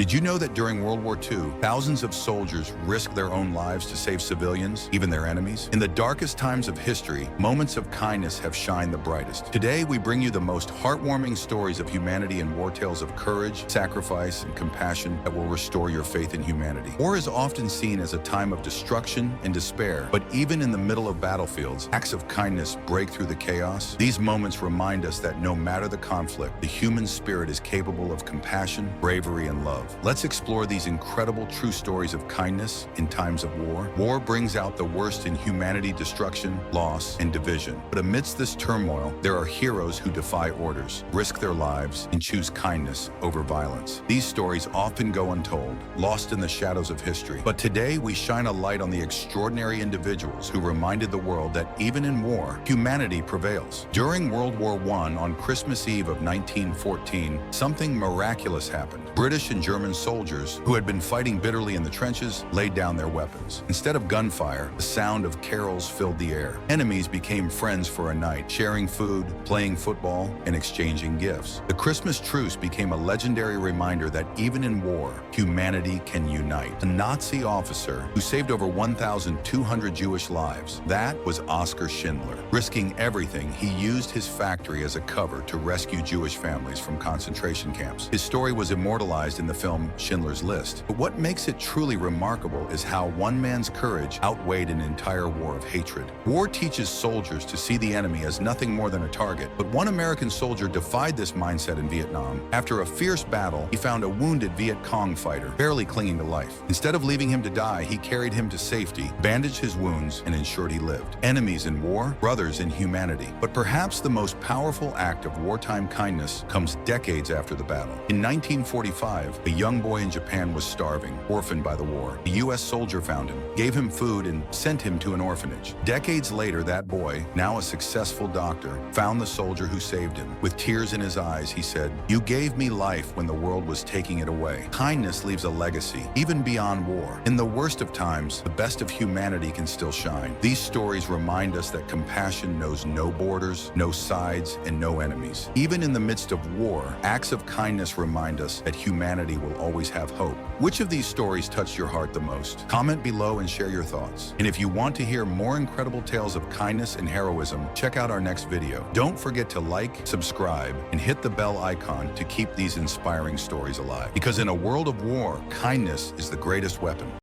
Did you know that during World War II, thousands of soldiers risked their own lives to save civilians, even their enemies? In the darkest times of history, moments of kindness have shined the brightest. Today, we bring you the most heartwarming stories of humanity and war tales of courage, sacrifice, and compassion that will restore your faith in humanity. War is often seen as a time of destruction and despair, but even in the middle of battlefields, acts of kindness break through the chaos. These moments remind us that no matter the conflict, the human spirit is capable of compassion, bravery, and love. Let's explore these incredible true stories of kindness in times of war. War brings out the worst in humanity: destruction, loss, and division. But amidst this turmoil, there are heroes who defy orders, risk their lives, and choose kindness over violence. These stories often go untold, lost in the shadows of history. But today, we shine a light on the extraordinary individuals who reminded the world that even in war, humanity prevails. During World War I, on Christmas Eve of 1914, something miraculous happened. British and German soldiers who had been fighting bitterly in the trenches laid down their weapons. Instead of gunfire, the sound of carols filled the air. Enemies became friends for a night, sharing food, playing football, and exchanging gifts. The Christmas Truce became a legendary reminder that even in war, humanity can unite. A Nazi officer who saved over 1,200 Jewish lives, that was Oskar Schindler. Risking everything, he used his factory as a cover to rescue Jewish families from concentration camps. His story was immortalized in the film Schindler's List. But what makes it truly remarkable is how one man's courage outweighed an entire war of hatred. War teaches soldiers to see the enemy as nothing more than a target, but one American soldier defied this mindset in Vietnam. After a fierce battle, he found a wounded Viet Cong fighter, barely clinging to life. Instead of leaving him to die, he carried him to safety, bandaged his wounds, and ensured he lived. Enemies in war, brothers in humanity. But perhaps the most powerful act of wartime kindness comes decades after the battle. In 1945, a young boy in Japan was starving, orphaned by the war. A U.S. soldier found him, gave him food, and sent him to an orphanage. Decades later, that boy, now a successful doctor, found the soldier who saved him. With tears in his eyes, he said, "You gave me life when the world was taking it away." Kindness leaves a legacy, even beyond war. In the worst of times, the best of humanity can still shine. These stories remind us that compassion knows no borders, no sides, and no enemies. Even in the midst of war, acts of kindness remind us that humanity will always have hope. Which of these stories touched your heart the most? Comment below and share your thoughts. And if you want to hear more incredible tales of kindness and heroism, check out our next video. Don't forget to like, subscribe, and hit the bell icon to keep these inspiring stories alive. Because in a world of war, kindness is the greatest weapon.